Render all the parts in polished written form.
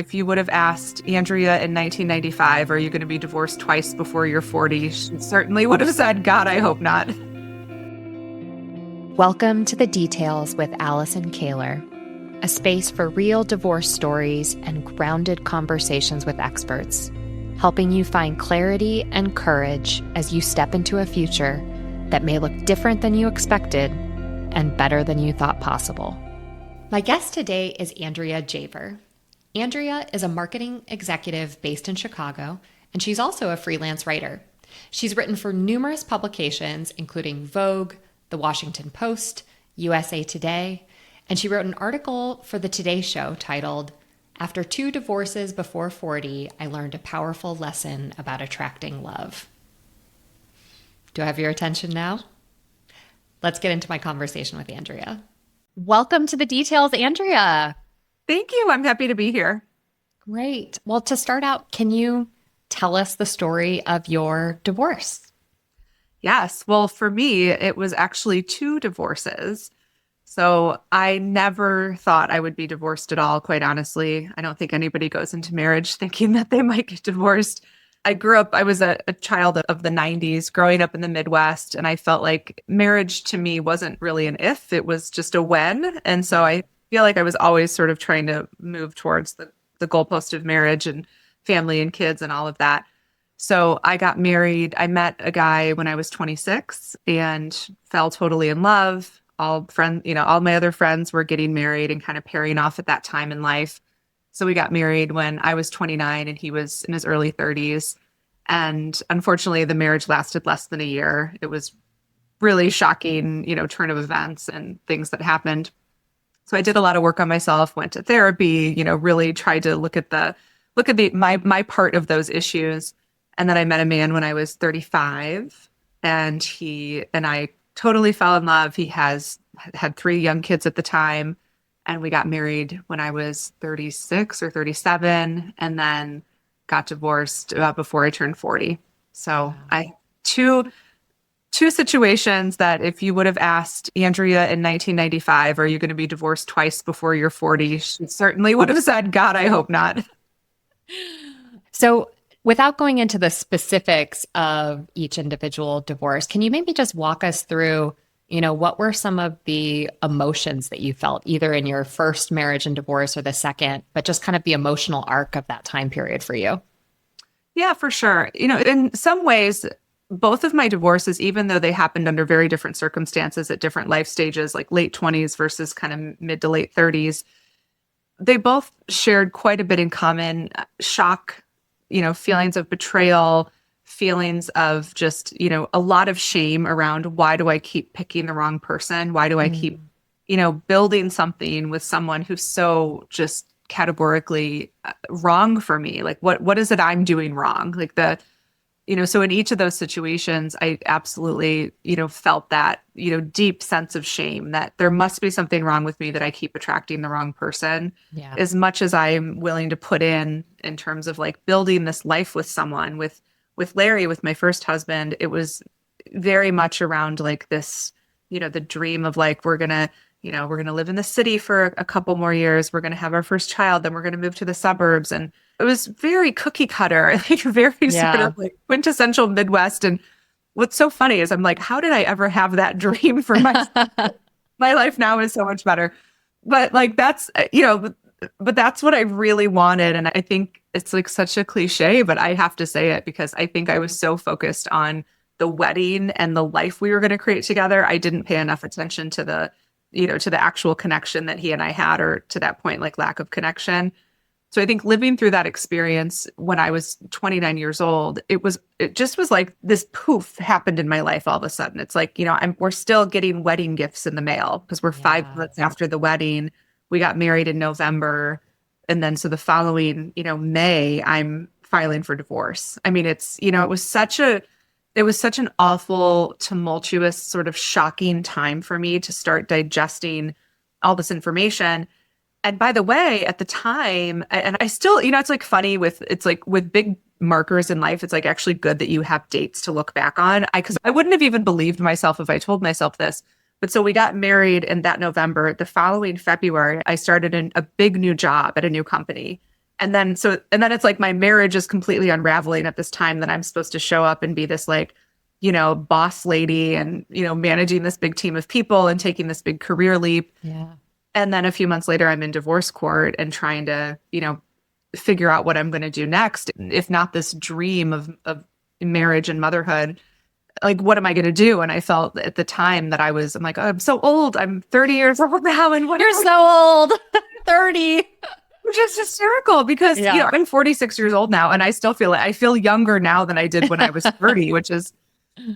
If you would have asked Andrea in 1995, are you going to be divorced twice before you're 40? She certainly would have said, God, I hope not. Welcome to The Details with Allison Kahler, a space for real divorce stories and grounded conversations with experts, helping you find clarity and courage as you step into a future that may look different than you expected and better than you thought possible. My guest today is Andrea Javor. Andrea is a marketing executive based in Chicago, and she's also a freelance writer. She's written for numerous publications, including Vogue, The Washington Post, USA Today, and she wrote an article for the Today Show titled, "After 2 divorces before 40, I learned a powerful lesson about attracting love." Do I have your attention now? Let's get into my conversation with Andrea. Welcome to The Details, Andrea. Thank you. I'm happy to be here. Great. Well, to start out, can you tell us the story of your divorce? Yes. Well, for me, it was actually 2 divorces. So I never thought I would be divorced at all, quite honestly. I don't think anybody goes into marriage thinking that they might get divorced. I was a child of the 90s, growing up in the Midwest, and I felt like marriage to me wasn't really an if, it was just a when. And so I feel like I was always sort of trying to move towards the goalpost of marriage and family and kids and all of that. So I got married. I met a guy when I was 26 and fell totally in love. All my other friends were getting married and kind of pairing off at that time in life. So we got married when I was 29 and he was in his early 30s. And unfortunately, the marriage lasted less than a year. It was really shocking, turn of events and things that happened. So I did a lot of work on myself, went to therapy, really tried to look at my part of those issues. And then I met a man when I was 35, and he and I totally fell in love. He had 3 young kids at the time, and we got married when I was 36 or 37, and then got divorced before I turned 40. So I two situations that if you would have asked Andrea in 1995, are you going to be divorced twice before you're 40? She certainly would have said, God, I hope not. So without going into the specifics of each individual divorce, can you maybe just walk us through, what were some of the emotions that you felt either in your first marriage and divorce or the second, but just kind of the emotional arc of that time period for you? Yeah, for sure. In some ways, both of my divorces, even though they happened under very different circumstances at different life stages, like late 20s versus kind of mid to late 30s, they both shared quite a bit in common. Shock, feelings of betrayal, feelings of just, a lot of shame around why do I keep picking the wrong person? Why do I keep, building something with someone who's so just categorically wrong for me? Like, what is it I'm doing wrong? Like so in each of those situations, I absolutely, felt that, deep sense of shame that there must be something wrong with me that I keep attracting the wrong person. Yeah. As much as I'm willing to put in terms of like building this life with someone, with Larry, with my first husband, it was very much around like this, the dream of like, we're going to live in the city for a couple more years. We're going to have our first child. Then we're going to move to the suburbs. And it was very cookie cutter, like very sort of like quintessential Midwest. And what's so funny is I'm like, how did I ever have that dream for myself? My life now is so much better. But like, that's, but that's what I really wanted. And I think it's like such a cliche, but I have to say it because I think I was so focused on the wedding and the life we were going to create together. I didn't pay enough attention to the actual connection that he and I had, or to that point, like lack of connection. So I think living through that experience when I was 29 years old, it just was like this poof happened in my life all of a sudden. It's like, we're still getting wedding gifts in the mail because we're 5 months after the wedding. We got married in November. And then so the following, May, I'm filing for divorce. I mean, it was such an awful, tumultuous, sort of shocking time for me to start digesting all this information. And by the way, at the time, and I still, it's like funny with big markers in life, it's like actually good that you have dates to look back on. Because I wouldn't have even believed myself if I told myself this. But so we got married in that November. The following February, I started a big new job at a new company. And then it's like my marriage is completely unraveling at this time that I'm supposed to show up and be this like, boss lady and, managing this big team of people and taking this big career leap. Yeah. And then a few months later, I'm in divorce court and trying to, figure out what I'm going to do next. If not this dream of marriage and motherhood, like, what am I going to do? And I felt at the time that I'm like, oh, I'm so old. I'm 30 years old now. And what You're so old. 30. Which is hysterical because, I'm 46 years old now and I still I feel younger now than I did when I was 30,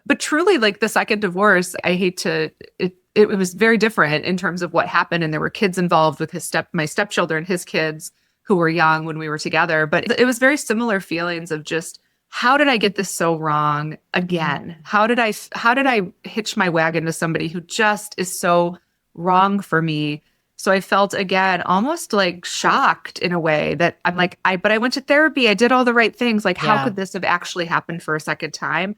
but truly like the second divorce, it was very different in terms of what happened. And there were kids involved with my stepchildren, his kids who were young when we were together. But it was very similar feelings of just, how did I get this so wrong again? How did I hitch my wagon to somebody who just is so wrong for me? So I felt again almost like shocked in a way that I'm like, but I went to therapy. I did all the right things. Like, how could this have actually happened for a second time?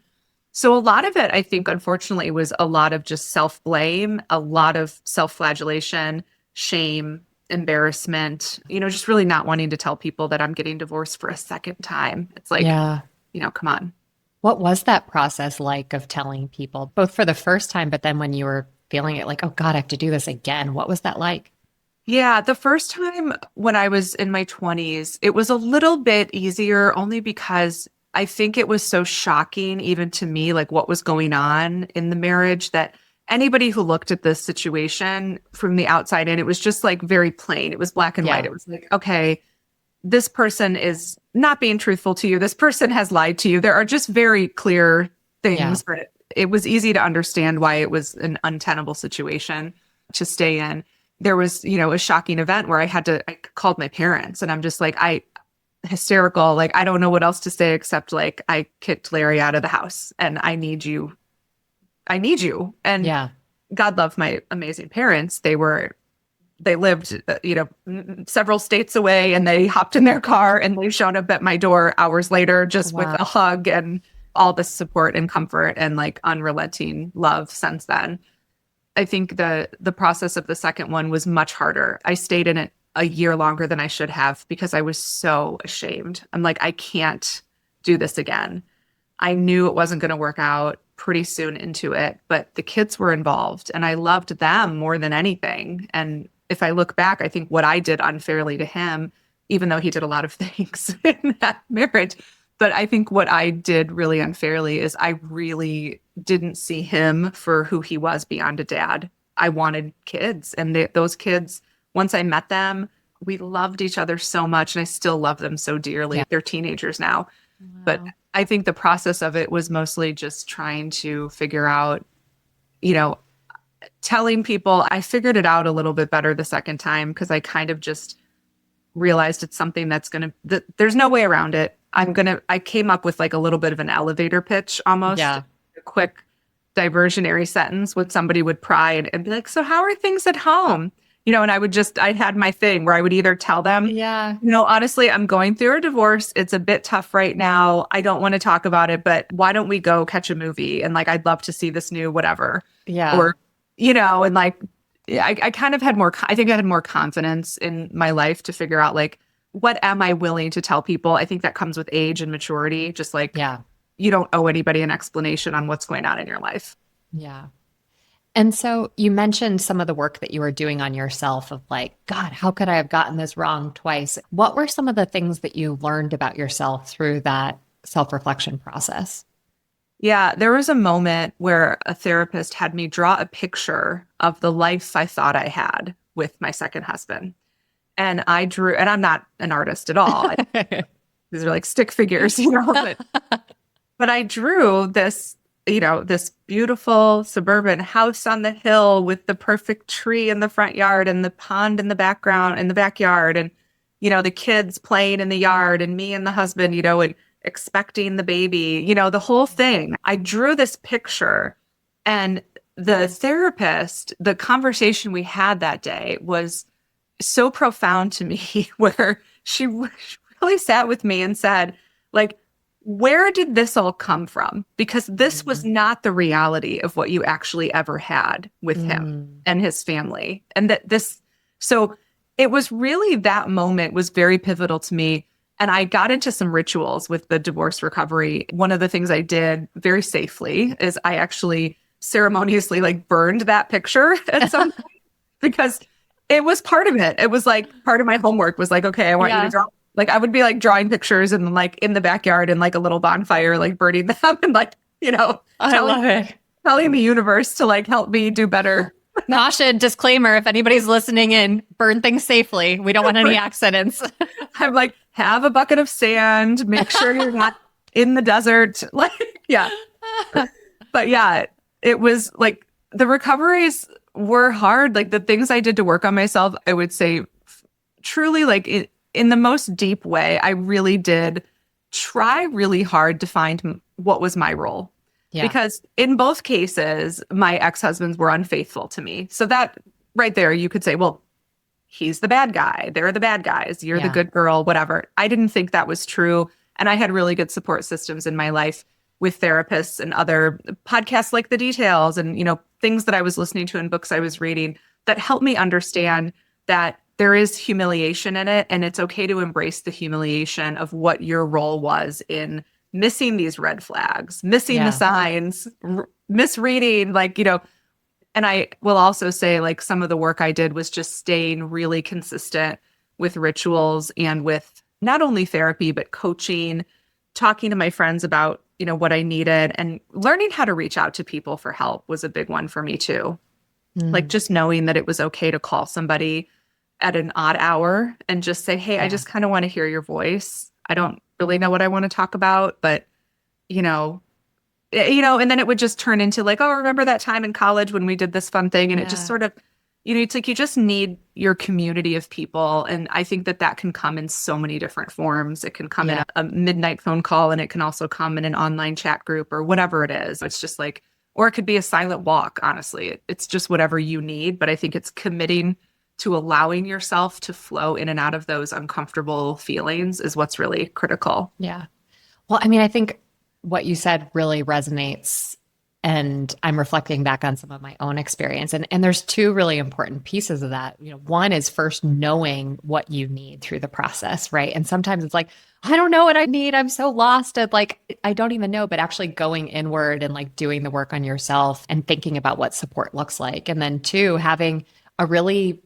So a lot of it, I think, unfortunately, was a lot of just self-blame, a lot of self-flagellation, shame, embarrassment, just really not wanting to tell people that I'm getting divorced for a second time. It's like, come on. What was that process like of telling people, both for the first time, but then when you were feeling it like, oh God, I have to do this again? What was that like? Yeah, the first time when I was in my 20s, it was a little bit easier only because I think it was so shocking even to me, like what was going on in the marriage, that anybody who looked at this situation from the outside in, it was just like very plain. It was black and white. It was like, okay, this person is not being truthful to you. This person has lied to you. There are just very clear things, but it was easy to understand why it was an untenable situation to stay in. There was, a shocking event where I called my parents and I'm just like, hysterical. Like, I don't know what else to say except like, I kicked Larry out of the house and I need you. And God love my amazing parents. They lived, several states away, and they hopped in their car and they showed up at my door hours later, just with a hug and all the support and comfort and like unrelenting love since then. I think the process of the second one was much harder. I stayed in it a year longer than I should have because I was so ashamed. I'm like, I can't do this again. I knew it wasn't going to work out pretty soon into it, but the kids were involved and I loved them more than anything. And if I look back, I think what I did unfairly to him, even though he did a lot of things in that marriage, but I think what I did really unfairly is I really didn't see him for who he was beyond a dad. I wanted kids, and those kids, once I met them, we loved each other so much, and I still love them so dearly. They're teenagers now. Wow. But I think the process of it was mostly just trying to figure out, telling people. I figured it out a little bit better the second time because I kind of just realized it's something there's no way around it. I came up with like a little bit of an elevator pitch almost, a quick diversionary sentence when somebody would pry and be like, so how are things at home? And I had my thing where I would either tell them, honestly, I'm going through a divorce. It's a bit tough right now. I don't want to talk about it, but why don't we go catch a movie? And like, I'd love to see this new whatever. Yeah. Or, and like, I kind of had I think I had more confidence in my life to figure out like, what am I willing to tell people? I think that comes with age and maturity. Just like, you don't owe anybody an explanation on what's going on in your life. Yeah. And so you mentioned some of the work that you were doing on yourself of like, God, how could I have gotten this wrong twice? What were some of the things that you learned about yourself through that self-reflection process? Yeah, there was a moment where a therapist had me draw a picture of the life I thought I had with my second husband. And I drew, and I'm not an artist at all. These are like stick figures, but I drew this, this beautiful suburban house on the hill with the perfect tree in the front yard and the pond in the background, in the backyard. And, the kids playing in the yard and me and the husband, and expecting the baby, the whole thing. I drew this picture, and the therapist, the conversation we had that day was so profound to me, where she really sat with me and said, like, where did this all come from? Because this was not the reality of what you actually ever had with him and his family. And so it was really that moment was very pivotal to me. And I got into some rituals with the divorce recovery. One of the things I did very safely is I actually ceremoniously like burned that picture at some point because it was part of it. It was like part of my homework was like, okay, I want you to draw. Like I would be like drawing pictures and like in the backyard and like a little bonfire, like burning them and like, I love it. telling the universe to like help me do better. Nasha, disclaimer, if anybody's listening in, burn things safely. We don't want any accidents. I'm like, have a bucket of sand, make sure you're not in the desert. Like, yeah. But yeah, it was like the recoveries were hard. Like the things I did to work on myself, I would say truly like in the most deep way, I really did try really hard to find what was my role. Yeah. Because in both cases, my ex-husbands were unfaithful to me. So that right there, you could say, well, he's the bad guy. They're the bad guys. You're the good girl, whatever. I didn't think that was true. And I had really good support systems in my life with therapists and other podcasts like The Details and, things that I was listening to and books I was reading that helped me understand that there is humiliation in it. And it's okay to embrace the humiliation of what your role was in missing these red flags, missing the signs, misreading, and I will also say like some of the work I did was just staying really consistent with rituals and with not only therapy, but coaching, talking to my friends about, what I needed and learning how to reach out to people for help was a big one for me too. Like just knowing that it was okay to call somebody at an odd hour and just say, hey, I just kind of want to hear your voice. I don't really know what I want to talk about, but, and then it would just turn into like, oh, remember that time in college when we did this fun thing? And it just sort of, it's like you just need your community of people. And I think that can come in so many different forms. It can come in a midnight phone call, and it can also come in an online chat group or whatever it is. It's just like, or it could be a silent walk, honestly. It's just whatever you need. But I think it's committing to allowing yourself to flow in and out of those uncomfortable feelings is what's really critical. Yeah. Well, I mean, I think what you said really resonates, and I'm reflecting back on some of my own experience. And there's two really important pieces of that. One is first knowing what you need through the process, right? And sometimes it's like, I don't know what I need. I'm so lost at like, I don't even know, but actually going inward and like doing the work on yourself and thinking about what support looks like. And then two, having a really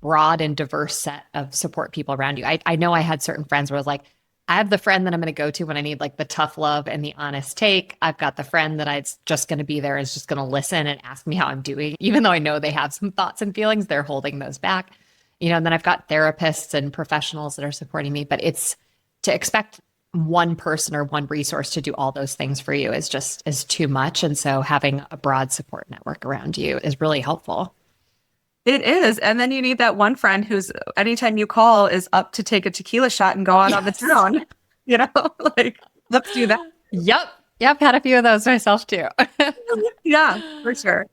broad and diverse set of support people around you. I know I had certain friends where I was like, I have the friend that I'm going to go to when I need like the tough love and the honest take. I've got the friend that I'm just going to be there and is just going to listen and ask me how I'm doing. Even though I know they have some thoughts and feelings, they're holding those back. And then I've got therapists and professionals that are supporting me, but it's to expect one person or one resource to do all those things for you is too much. And so having a broad support network around you is really helpful. It is. And then you need that one friend who's anytime you call is up to take a tequila shot and go out on the town. Like, let's do that. Yep. Had a few of those myself too. Yeah, for sure.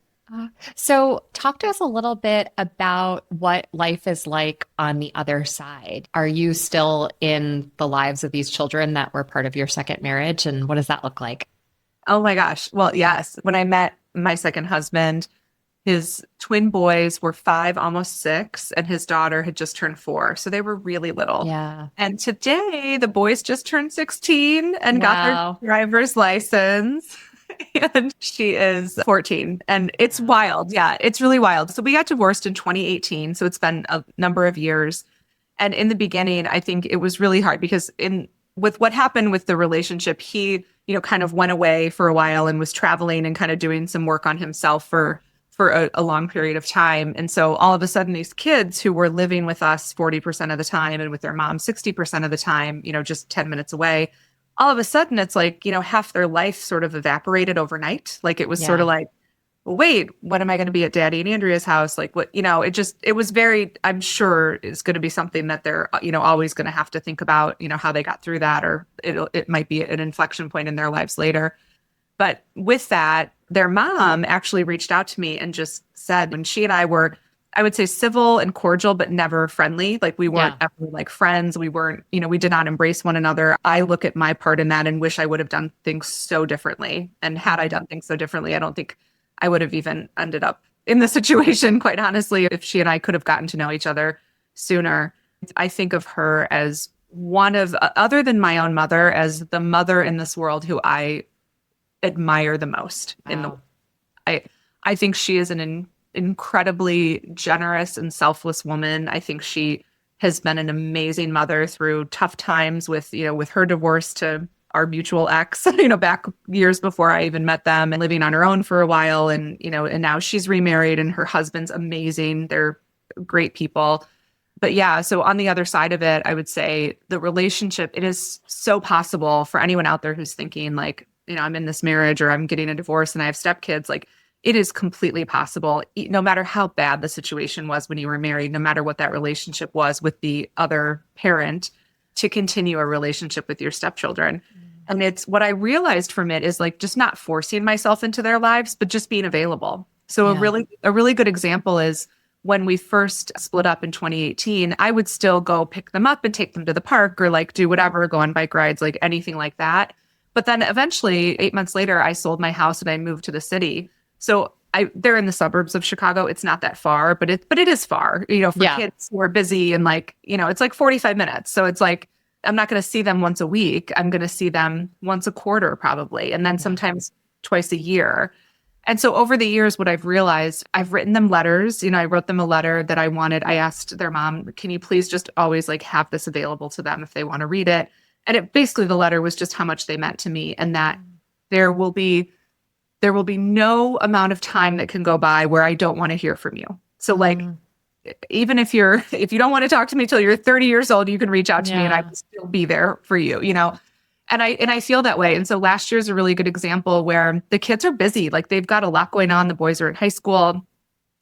So talk to us a little bit about what life is like on the other side. Are you still in the lives of these children that were part of your second marriage? And what does that look like? Oh my gosh. Well, yes. When I met my second husband, his twin boys were 5, almost 6, and his daughter had just turned 4. So they were really little. Yeah. And today the boys just turned 16 and got their driver's license. And she is 14. And it's wild. Yeah, it's really wild. So we got divorced in 2018. So it's been a number of years. And in the beginning, I think it was really hard because with what happened with the relationship, he, kind of went away for a while and was traveling and kind of doing some work on himself for a long period of time. And so all of a sudden, these kids who were living with us 40% of the time and with their mom 60% of the time, just 10 minutes away, all of a sudden it's like, half their life sort of evaporated overnight. Like it was sort of like, well, wait, when am I going to be at Daddy and Andrea's house? Like what, it was very, I'm sure it's going to be something that they're, always going to have to think about, how they got through that, or it might be an inflection point in their lives later. But with that, their mom actually reached out to me and just said, when she and I were, I would say civil and cordial, but never friendly. Like we weren't ever like friends. We weren't, we did not embrace one another. I look at my part in that and wish I would have done things so differently. And had I done things so differently, I don't think I would have even ended up in the situation, quite honestly, if she and I could have gotten to know each other sooner. I think of her as one of, other than my own mother, as the mother in this world who I admire the most. Wow. I think she is an incredibly generous and selfless woman. I think she has been an amazing mother through tough times with, with her divorce to our mutual ex, back years before I even met them, and living on her own for a while. And, and now she's remarried and her husband's amazing. They're great people. But yeah, so on the other side of it, I would say the relationship, it is so possible for anyone out there who's thinking like, I'm in this marriage or I'm getting a divorce and I have stepkids. Like, it is completely possible, no matter how bad the situation was when you were married, no matter what that relationship was with the other parent, to continue a relationship with your stepchildren. And it's what I realized from it is like just not forcing myself into their lives, but just being available. So a really good example is when we first split up in 2018, I would still go pick them up and take them to the park or like do whatever, go on bike rides, like anything like that. But then eventually 8 months later, I sold my house and I moved to the city. So they're in the suburbs of Chicago. It's not that far, but it is far, for kids who are busy and like, it's like 45 minutes. So it's like, I'm not going to see them once a week. I'm going to see them once a quarter probably. And then sometimes twice a year. And so over the years, what I've realized, I've written them letters. I wrote them a letter that I wanted. I asked their mom, can you please just always like have this available to them if they want to read it? And it basically, the letter was just how much they meant to me, and that there will be no amount of time that can go by where I don't want to hear from you. So like, even if you don't want to talk to me till you're 30 years old, you can reach out to me and I will still be there for you, And I feel that way. And so last year's a really good example where the kids are busy. Like they've got a lot going on. The boys are in high school.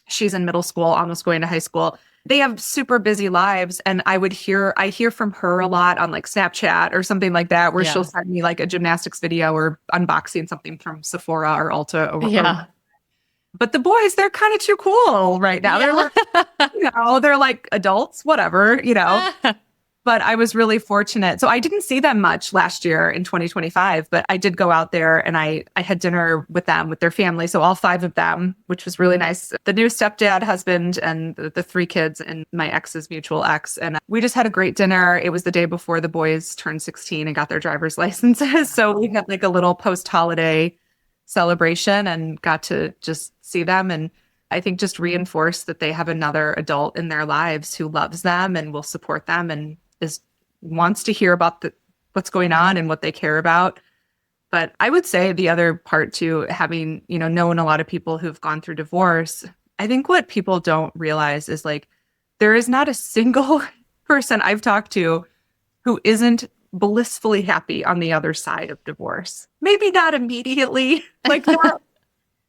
She's in middle school, almost going to high school. They have super busy lives. And I hear from her a lot on like Snapchat or something like that, where she'll send me like a gymnastics video or unboxing something from Sephora or Ulta. But the boys, they're kind of too cool right now. They're like, they're like adults, whatever, But I was really fortunate. So I didn't see them much last year in 2025, but I did go out there and I had dinner with them, with their family. So all 5 of them, which was really nice. The new stepdad, husband, and the 3 kids and my ex's mutual ex. And we just had a great dinner. It was the day before the boys turned 16 and got their driver's licenses. So we had like a little post-holiday celebration and got to just see them. And I think just reinforce that they have another adult in their lives who loves them and will support them and wants to hear about what's going on and what they care about. But I would say the other part too, having, known a lot of people who've gone through divorce, I think what people don't realize is like, there is not a single person I've talked to who isn't blissfully happy on the other side of divorce. Maybe not immediately, like not,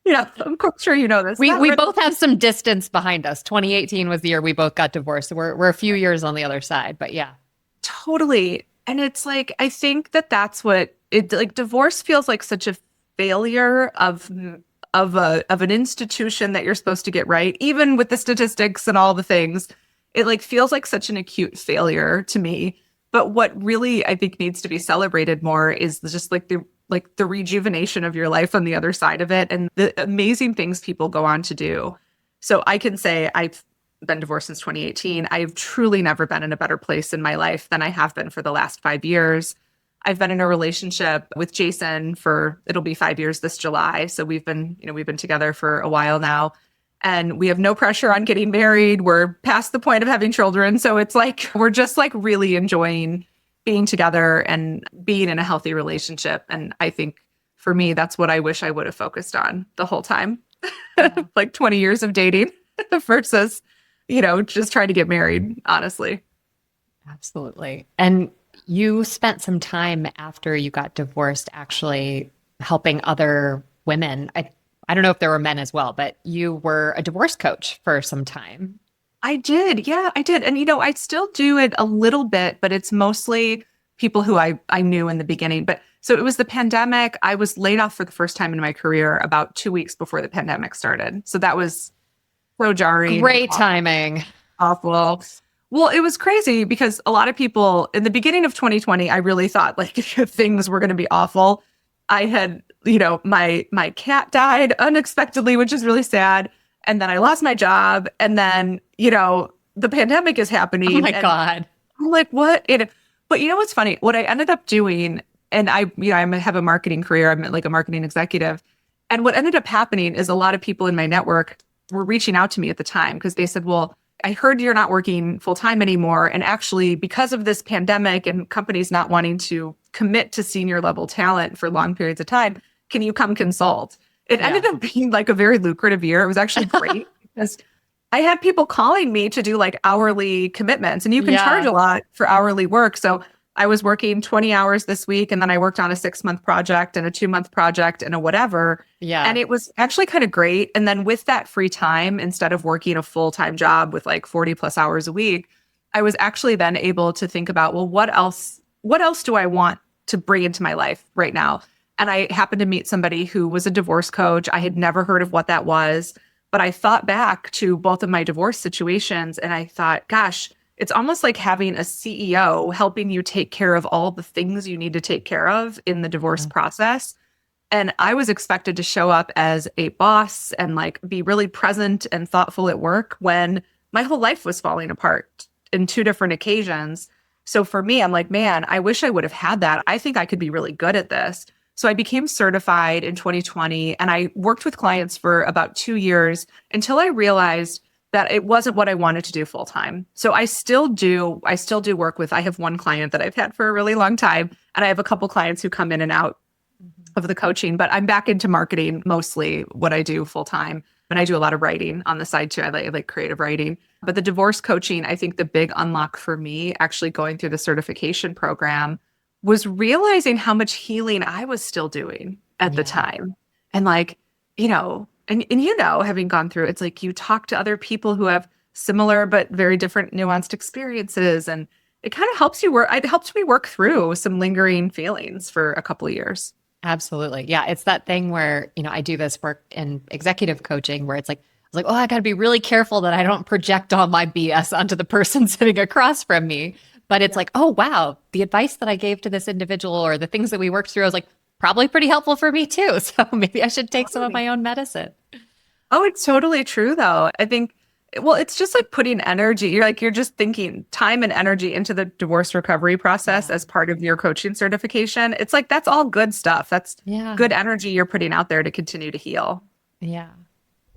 I'm sure you know this. We both have some distance behind us. 2018 was the year we both got divorced. So we're a few years on the other side, but yeah. Totally. And it's like, I think that's what it like. Divorce feels like such a failure of an institution that you're supposed to get right. Even with the statistics and all the things, it like feels like such an acute failure to me. But what really I think needs to be celebrated more is just like the rejuvenation of your life on the other side of it and the amazing things people go on to do. So I can say I've been divorced since 2018. I've truly never been in a better place in my life than I have been for the last 5 years. I've been in a relationship with Jason it'll be 5 years this July. So we've been together for a while now, and we have no pressure on getting married. We're past the point of having children. So it's like, we're just like really enjoying being together and being in a healthy relationship. And I think for me, that's what I wish I would have focused on the whole time. Like 20 years of dating versus, just trying to get married, honestly. Absolutely. And you spent some time after you got divorced actually helping other women. I don't know if there were men as well, but you were a divorce coach for some time. I did. Yeah, I did. And, I still do it a little bit, but it's mostly people who I knew in the beginning. But so it was the pandemic. I was laid off for the first time in my career about 2 weeks before the pandemic started. So that was so jarring. Great timing. Awful. Well, it was crazy because a lot of people in the beginning of 2020, I really thought like things were going to be awful. I had, my cat died unexpectedly, which is really sad. And then I lost my job. And then, the pandemic is happening. Oh my And God. I'm like, what? But you know what's funny? What I ended up doing, and I have a marketing career. I'm like a marketing executive. And what ended up happening is a lot of people in my network were reaching out to me at the time because they said, well, I heard you're not working full time anymore. And actually, because of this pandemic and companies not wanting to commit to senior level talent for long periods of time, can you come consult? It ended up being like a very lucrative year. It was actually great because I had people calling me to do like hourly commitments, and you can charge a lot for hourly work. So I was working 20 hours this week, and then I worked on a 6-month project and a 2-month project and a whatever. Yeah. And it was actually kind of great. And then with that free time, instead of working a full-time job with like 40 plus hours a week, I was actually then able to think about, well, what else do I want to bring into my life right now? And I happened to meet somebody who was a divorce coach. I had never heard of what that was, but I thought back to both of my divorce situations and I thought, gosh, it's almost like having a CEO helping you take care of all the things you need to take care of in the divorce process. And I was expected to show up as a boss and like be really present and thoughtful at work when my whole life was falling apart in 2 different occasions. So for me, I'm like, man, I wish I would have had that. I think I could be really good at this. So I became certified in 2020 and I worked with clients for about 2 years until I realized that it wasn't what I wanted to do full time. So I still do work with, I have one client that I've had for a really long time, and I have a couple clients who come in and out of the coaching, but I'm back into marketing, mostly what I do full time. And I do a lot of writing on the side too. I like creative writing. But the divorce coaching, I think the big unlock for me actually going through the certification program was realizing how much healing I was still doing at the time. And like, and having gone through, it's like you talk to other people who have similar but very different nuanced experiences. And it kind of helps you work. It helped me work through some lingering feelings for a couple of years. Absolutely. Yeah. It's that thing where, I do this work in executive coaching where it's like, I was like, oh, I got to be really careful that I don't project all my BS onto the person sitting across from me. But it's like, oh, wow, the advice that I gave to this individual or the things that we worked through, I was like, probably pretty helpful for me too. So maybe I should take some of my own medicine. Oh, it's totally true though. I think, well, it's just like putting energy. You're just thinking time and energy into the divorce recovery process as part of your coaching certification. It's like, that's all good stuff. That's good energy you're putting out there to continue to heal. Yeah.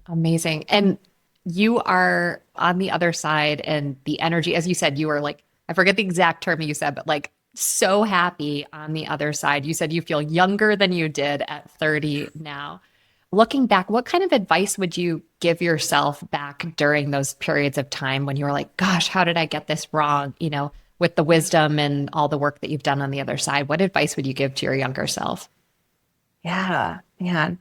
Amazing. And you are on the other side and the energy, as you said, you were like, I forget the exact term you said, but like so happy on the other side. You said you feel younger than you did at 30 now. Looking back, what kind of advice would you give yourself back during those periods of time when you were like, gosh, how did I get this wrong? With the wisdom and all the work that you've done on the other side, what advice would you give to your younger self? Yeah, man.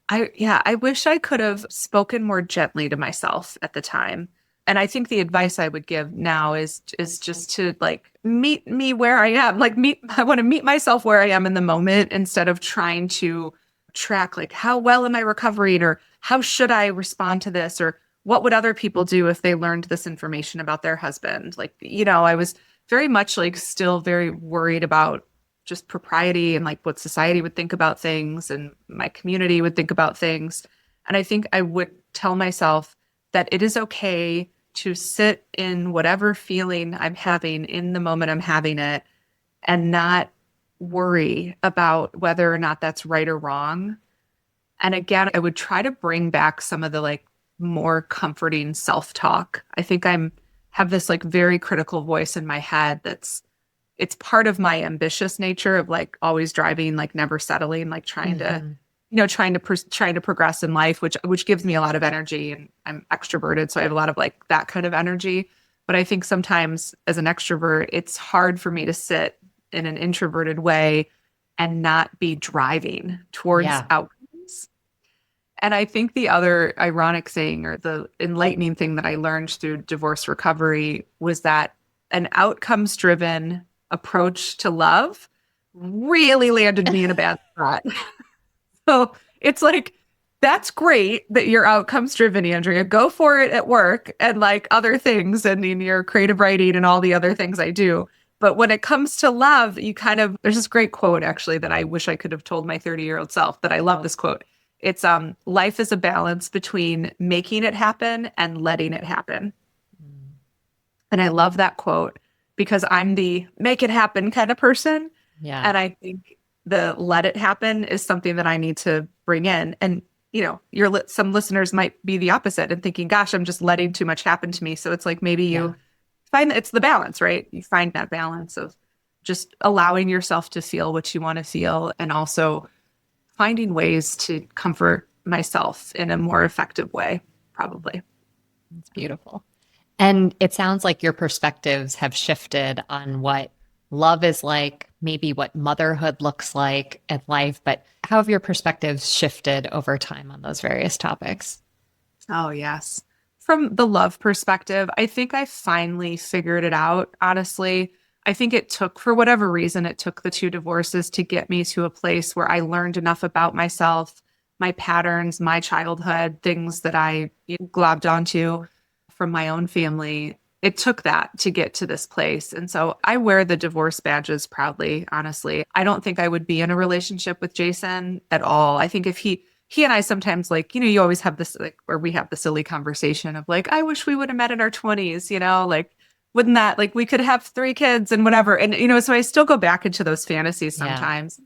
I wish I could have spoken more gently to myself at the time. And I think the advice I would give now is just to like meet me where I am. I want to meet myself where I am in the moment instead of trying to track like how well am I recovering or how should I respond to this or what would other people do if they learned this information about their husband. I was very much like still very worried about just propriety and like what society would think about things and my community would think about things. And I think I would tell myself that it is okay to sit in whatever feeling I'm having in the moment I'm having it and not worry about whether or not that's right or wrong. And again, I would try to bring back some of the like more comforting self-talk. I think have this like very critical voice in my head it's part of my ambitious nature of like always driving, like never settling, like trying to progress in life, which gives me a lot of energy, and I'm extroverted. So I have a lot of like that kind of energy. But I think sometimes as an extrovert, it's hard for me to sit in an introverted way and not be driving towards outcomes. And I think the other ironic thing or the enlightening thing that I learned through divorce recovery was that an outcomes driven approach to love really landed me in a bad spot. So it's like, that's great that you're outcomes driven, Andrea. Go for it at work and like other things and in your creative writing and all the other things I do. But when it comes to love, there's this great quote actually that I wish I could have told my 30-year-old self, but I love this quote. It's life is a balance between making it happen and letting it happen. And I love that quote because I'm the make it happen kind of person. Yeah. And I think the let it happen is something that I need to bring in. And, some listeners might be the opposite and thinking, gosh, I'm just letting too much happen to me. So it's like maybe you find that it's the balance, right? You find that balance of just allowing yourself to feel what you want to feel and also finding ways to comfort myself in a more effective way, probably. It's beautiful. And it sounds like your perspectives have shifted on what love is like, maybe what motherhood looks like in life, but how have your perspectives shifted over time on those various topics? Oh, yes. From the love perspective, I think I finally figured it out, honestly. I think it took, for whatever reason, it took the 2 divorces to get me to a place where I learned enough about myself, my patterns, my childhood, things that I globbed onto from my own family. It took that to get to this place. And so I wear the divorce badges proudly, honestly. I don't think I would be in a relationship with Jason at all. I think if he and I sometimes you always have this where we have the silly conversation of I wish we would have met in our 20s, wouldn't that we could have 3 kids and whatever. And, so I still go back into those fantasies sometimes,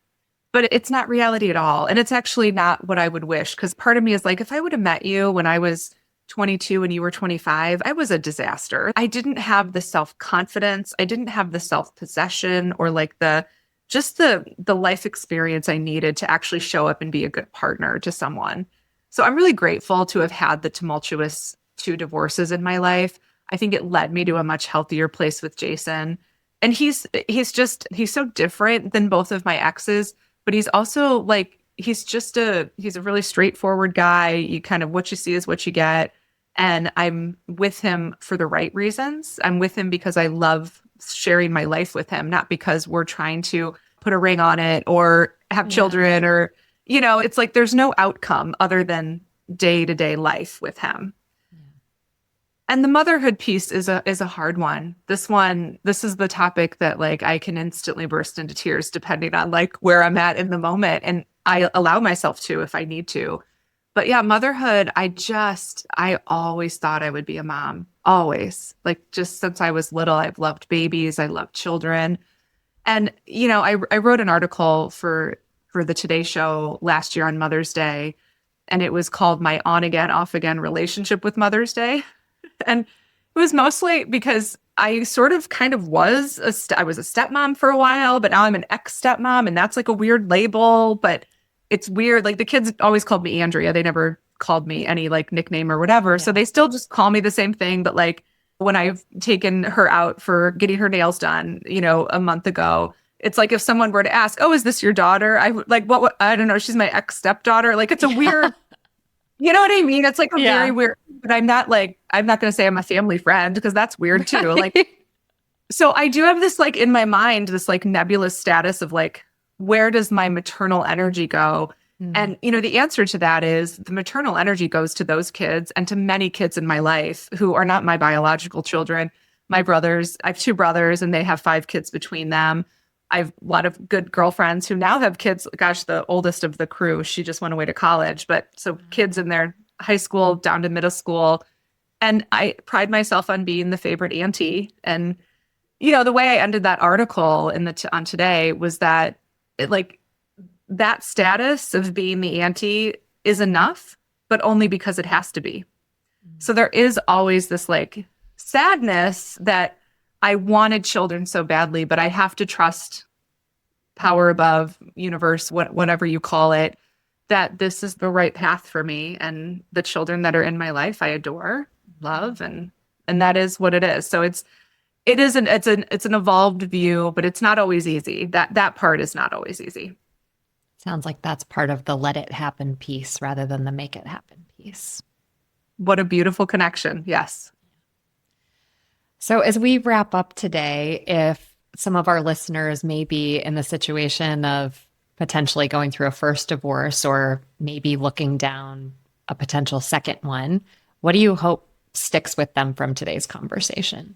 but it's not reality at all. And it's actually not what I would wish. Cause part of me is if I would have met you when I was 22 and you were 25, I was a disaster. I didn't have the self-confidence. I didn't have the self-possession or the life experience I needed to actually show up and be a good partner to someone. So I'm really grateful to have had the tumultuous 2 divorces in my life. I think it led me to a much healthier place with Jason. And he's so different than both of my exes, but he's also he's a really straightforward guy. You kind of, what you see is what you get. And I'm with him for the right reasons. I'm with him because I love sharing my life with him, not because we're trying to put a ring on it or have children or, it's there's no outcome other than day-to-day life with him. Yeah. And the motherhood piece is a hard one. This is the topic that I can instantly burst into tears depending on where I'm at in the moment. And I allow myself to if I need to. But yeah, motherhood, I always thought I would be a mom. Always. Just since I was little, I've loved babies. I love children. And, I wrote an article for the Today Show last year on Mother's Day, and it was called My On Again, Off Again Relationship with Mother's Day. And it was mostly because I sort of kind of was I was a stepmom for a while, but now I'm an ex-stepmom, and that's a weird label, but it's weird. The kids always called me Andrea. They never called me any nickname or whatever. Yeah. So they still just call me the same thing. But when I've taken her out for getting her nails done, a month ago, it's if someone were to ask, oh, is this your daughter? I would what, I don't know. She's my ex-stepdaughter. It's a weird, you know what I mean? It's a very weird, but I'm not going to say I'm a family friend because that's weird too. So I do have this in my mind, this nebulous status of where does my maternal energy go? Mm-hmm. And, the answer to that is the maternal energy goes to those kids and to many kids in my life who are not my biological children. My brothers, I have 2 brothers and they have 5 kids between them. I have a lot of good girlfriends who now have kids. Gosh, the oldest of the crew, she just went away to college. But so kids in their high school down to middle school. And I pride myself on being the favorite auntie. And, the way I ended that article on Today was that that status of being the auntie is enough, but only because it has to be. So there is always this sadness that I wanted children so badly, but I have to trust power above, universe, whatever you call it, that this is the right path for me. And the children that are in my life, I adore, love, and that is what it is. So it's an evolved view, but it's not always easy. That part is not always easy. Sounds like that's part of the let it happen piece rather than the make it happen piece. What a beautiful connection. Yes. So as we wrap up today, if some of our listeners may be in the situation of potentially going through a first divorce or maybe looking down a potential second one, what do you hope sticks with them from today's conversation?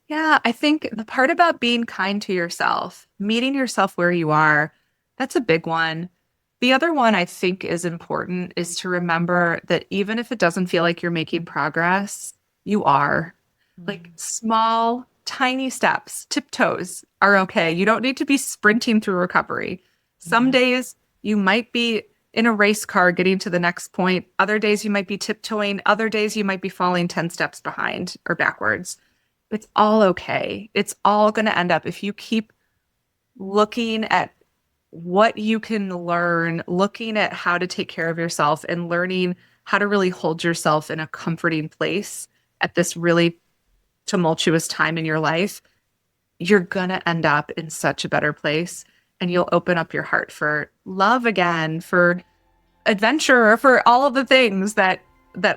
Yeah, I think the part about being kind to yourself, meeting yourself where you are, that's a big one. The other one I think is important is to remember that even if it doesn't feel like you're making progress, you are. Like small, tiny steps, tiptoes are okay. You don't need to be sprinting through recovery. Some days you might be in a race car getting to the next point. Other days you might be tiptoeing. Other days you might be falling 10 steps behind or backwards. It's all okay. It's all going to end up, if you keep looking at what you can learn, looking at how to take care of yourself and learning how to really hold yourself in a comforting place at this really tumultuous time in your life, you're going to end up in such a better place, and you'll open up your heart for love again, for adventure, for all of the things that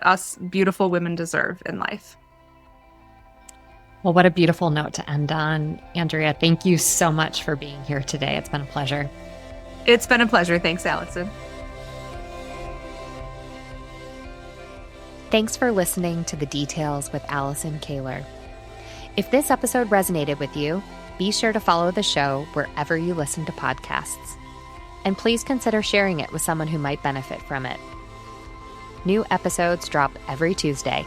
us beautiful women deserve in life. Well, what a beautiful note to end on. Andrea, thank you so much for being here today. It's been a pleasure. It's been a pleasure. Thanks, Allison. Thanks for listening to The Details with Allison Kahler. If this episode resonated with you, be sure to follow the show wherever you listen to podcasts. And please consider sharing it with someone who might benefit from it. New episodes drop every Tuesday.